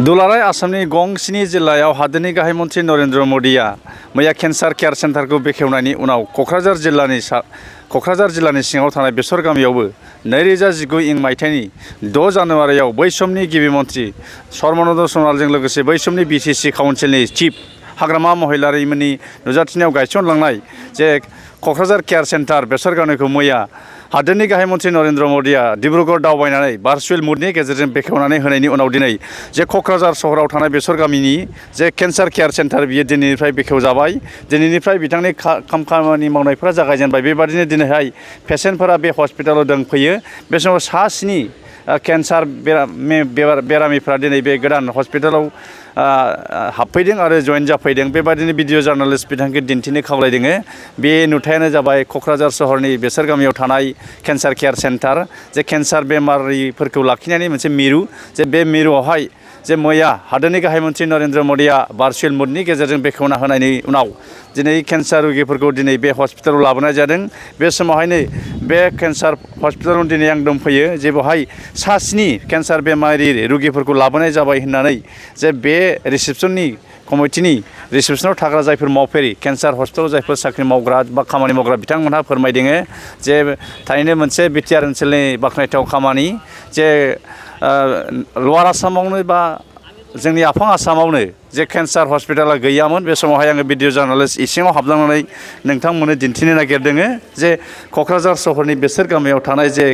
दुलाराय आसामनि गंस्नि जिल्लायाव हादोरनि गाहाय मन्थ्रि नरेन्द्र मोदीआ मैया केन्सार केयार सेन्टारखौ बेखेवनायनि उनाव क'क्राझार जिल्लानि सिङाव थानाय बेसर गामियावबो 2019 मायथाइनि 6 जानुवारियाव बै समनि गिबि मन्थ्रि सर्बानन्द सन'वालजों लोगोसे बै समनि बिटिसि काउन्सिलनि चिफ हाग्रामा महिलारिमोननि नुजाथिनायाव गायसनलांनाय जे क'क्राझार केयार सेन्टार बेसर गामिखौ मैया हादोरनि गाहाय मन्थ्रि नरेन्द्र मोदीआ डिब्रुगड़ दावबायनानै भार्चुवेल मुडनि गेजेरजों बेखेवनानै होनायनि उनाव दिनै जे क'क्राझार सहराव थानाय बेसर गामिनि जे केन्सार केयार सेन्टार बियो दिनैनिफ्राय बेखेवजाबाय। दिनैनिफ्राय बिथांनि खामानि मावनायफोरा जागायजेनबाय। बेबादिनो दिनैहाय पेसेन्टफोरा बे हस्पिटालाव दंफैयो। बे समाव 7 केन्सार बेरामिफ्रा दिनै बे गोदान हस्पिटालाव हाबफैदों आरो जइन जाफैदों। बेबादिनो भिडिअ जार्नालिस्ट बिथांखौ दिन्थिनो खावलायदों। बे नुथायानो जाबाय क'क्राझार सहरनि बेसर गामियाव थानाय केन्सार केयार सेन्टार, जे केन्सार बेमारिफोरखौ लाखिनायनि मोनसे मिरु। जे बे मिरुआवहाय जे मैया हादोरनि गाहाय मन्थ्रि नरेन्द्र मोदीआ भार्चुवेल मुडनि गेजेरजों बेखेवना होनायनि उनाव दिनै केन्सार रोगिफोरखौ दिनै बे हस्पिटालाव लाबोनाय जादों। बे समावहायनो बे केन्सार हस्पिटालाव दिनै आं दंफैयो, जे बेवहाय 7 केन्सार बेमारि रोगिफोरखौ लाबोनाय जाबाय होननानै जे बे रिसेपसननि कमिटिनि रिसेपसनाव थाग्रा जायफोर मावफेरि केन्सार हस्पिटालाव जायफोर साख्रि मावग्रा बा खामानि मावग्रा बिथांमोनहा फोरमायदों जे थारैनो मोनसे बिटिआर ओनसोलनि बाख्नायथाव खामानि। जे लवार आसामावनो बा जोंनि आफां आसामावनो जे केन्सार हस्पिटाला गैयामोन। बे समावहाय आङो भिडिअ जार्नालिस्ट इसिङाव हाबलांनानै नोंथांमोननो दिन्थिनो नागिरदों जे क'क्राझार सहरनि बेसर गामियाव थानाय जे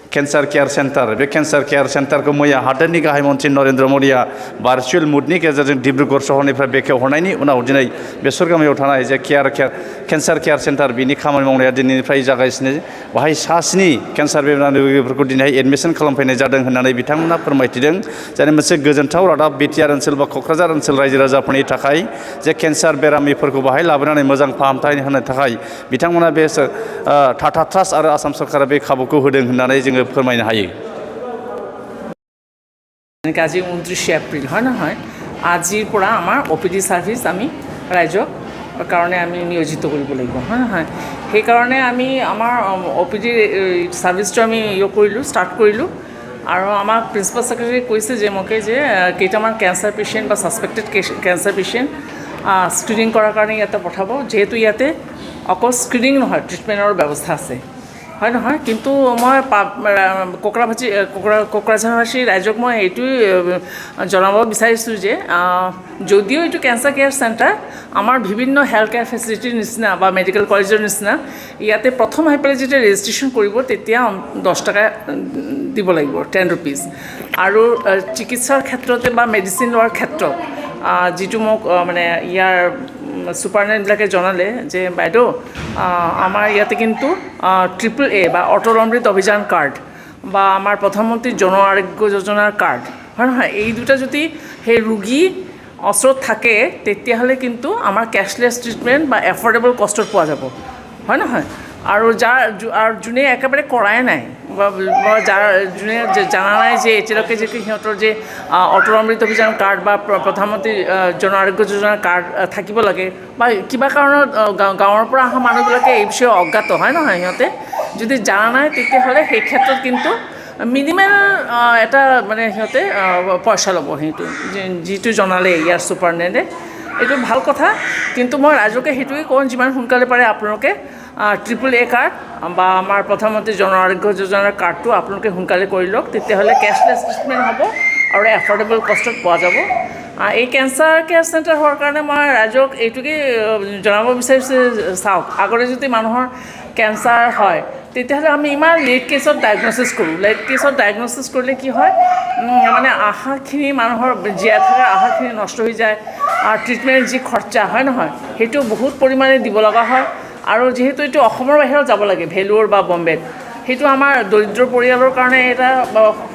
केन्सार केयार सेन्टार, बे केन्सार केयार सेन्टारखौ मैया हादोरनि गाहाय मन्थ्रि नरेन्द्र मोदीआ भार्चुवेल मुडनि गेजेरजों डिब्रुगड़ सहरनिफ्राय बेखेवहरनायनि उनाव दिनै बेसर गामियाव थानाय जे केन्सार केयार सेन्टार बिनि खामानि मावनाया दिनैनिफ्राय जागायसिनो। बेवहाय 7 केन्सार बेमारिफोरखौ दिनैहाय एडमिसन खालामफैनाय जादों होननानै बिथांमोना फोरमायथिदों। जानो मोनसे गोजोनथाव रादाब बिटिआर ओनसोल बा क'क्राझार ओनसोल रायजो राजाफोरनि थाखाय, जे केन्सार बेरामिफोरखौ बाहाय लाबोनानै मोजां फाहामथाय होनो थाखाय बिथांमोना बे टाटा ट्रास्ट आरो आसाम सरकारा बे खाबुखौ होदों होननानै जोङो फोरमायनो हायो। আজি 29 এপ্ৰিল হয় নহয়, আজিৰ পৰা আমাৰ OPD সাৰ্ভিস আমি ৰাইজৰ কাৰণে আমি নিয়োজিত কৰিব লাগিব হয় নহয়। সেইকাৰণে আমি আমাৰ OPD সাৰ্ভিসটো আমি ষ্টাৰ্ট কৰিলোঁ। আৰু আমাক প্ৰিন্সিপাল ছেক্ৰেটাৰী কৈছে যে মোকে যে কেইটামান কেঞ্চাৰ পেচেণ্ট বা ছাছপেক্টেড কেঞ্চাৰ পেচেণ্ট স্ক্ৰিনিং কৰাৰ কাৰণে ইয়াতে পঠাব। যিহেতু ইয়াতে অকল স্ক্ৰিনিং নহয়, ট্ৰিটমেণ্টৰ ব্যৱস্থা আছে হয় নহয়। কিন্তু মই কোকৰাঝাৰবাসী ৰাইজক মই এইটোৱে জনাব বিচাৰিছোঁ যে যদিও এইটো কেঞ্চাৰ কেয়াৰ চেণ্টাৰ আমাৰ বিভিন্ন হেল্থ কেয়াৰ ফেচিলিটিৰ নিচিনা বা মেডিকেল কলেজৰ নিচিনা, ইয়াতে প্ৰথম আহি পেলাই যেতিয়া ৰেজিষ্ট্ৰেশ্যন কৰিব তেতিয়া 10 টকা দিব লাগিব, 10 rupees। আৰু চিকিৎসাৰ ক্ষেত্ৰতে বা মেডিচিন লোৱাৰ ক্ষেত্ৰত যিটো মোক মানে ইয়াৰ সুপাৰিনটেণ্ডেণ্টবিলাকে জনালে যে বাইদেউ আমাৰ ইয়াতে কিন্তু AAA বা অটল অমৃত অভিযান কাৰ্ড বা আমাৰ প্ৰধানমন্ত্ৰী জন আৰোগ্য যোজনাৰ কাৰ্ড হয় নহয়, এই দুটা যদি সেই ৰোগী ওচৰত থাকে তেতিয়াহ'লে কিন্তু আমাৰ কেছলেছ ট্ৰিটমেণ্ট বা এফৰ্ডেবল কষ্টত পোৱা যাব হয় নহয়। আৰু যোনে একেবাৰে কৰাই নাই বা যোনে জানা নাই যে এতিয়ালৈকে যে সিহঁতৰ যে অটল অমৃত অভিযান কাৰ্ড বা প্ৰধানমন্ত্ৰী জন আৰোগ্য যোজনাৰ কাৰ্ড থাকিব লাগে বা কিবা কাৰণত গাঁৱৰ পৰা অহা মানুহবিলাকে এই বিষয়ে অজ্ঞাত হয় নহয়, সিহঁতে যদি জানা নাই তেতিয়াহ'লে সেই ক্ষেত্ৰত কিন্তু মিনিমাম এটা মানে সিহঁতে পইচা ল'ব। সেইটো যিটো জনালে ইয়াৰ সুপাৰিনটেণ্ডেণ্টে, এইটো ভাল কথা। কিন্তু মই ৰাইজকে সেইটোৱে কওঁ, যিমান সোনকালে পাৰে আপোনালোকে AAA কাৰ্ড বা আমাৰ প্ৰধানমন্ত্ৰী জন আৰোগ্য যোজনাৰ কাৰ্ডটো আপোনালোকে সোনকালে কৰি লওক, তেতিয়াহ'লে কেছলেছ ট্ৰিটমেণ্ট হ'ব আৰু এফৰ্ডেবল কষ্টত পোৱা যাব। এই কেঞ্চাৰ কেয়াৰ চেণ্টাৰ হোৱাৰ কাৰণে মই ৰাইজক এইটোকে জনাব বিচাৰিছোঁ, চাওক আগতে যদি মানুহৰ কেঞ্চাৰ হয় তেতিয়াহ'লে আমি ইমান লেট কেছত ডায়েগন'চিছ কৰোঁ। লেট কেছত ডায়েগন'চিছ কৰিলে কি হয়, মানে আশাখিনি মানুহৰ জীয়াই থকা আশাখিনি নষ্ট হৈ যায় আৰু ট্ৰিটমেণ্ট যি খৰচা হয় নহয় সেইটো বহুত পৰিমাণে দিব লগা হয়। আৰু যিহেতু এইটো অসমৰ বাহিৰত যাব লাগে, ভেলোৰ বা বম্বেত, সেইটো আমাৰ দৰিদ্ৰ পৰিয়ালৰ কাৰণে এটা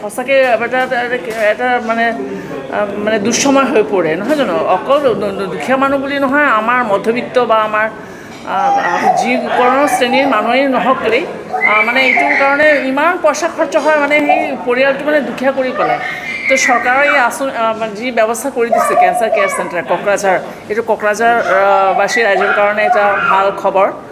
সঁচাকৈ এটা মানে দুঃসময় হৈ পৰে নহয় জানো। অকল দুখীয়া মানুহ বুলি নহয়, আমাৰ মধ্যবিত্ত বা আমাৰ যিকোনো শ্ৰেণীৰ মানুহেই নহওক কেলেই মানে এইটোৰ কাৰণে ইমান পইচা খৰচ হয়, মানে সেই পৰিয়ালটো মানে দুখীয়া কৰি পেলায়। তো চৰকাৰে এই যি ব্যৱস্থা কৰি দিছে কেঞ্চাৰ কেয়াৰ চেণ্টাৰ ক'ক্ৰাঝাৰ, এইটো ক'ক্ৰাঝাৰবাসী ৰাইজৰ কাৰণে এটা ভাল খবৰ।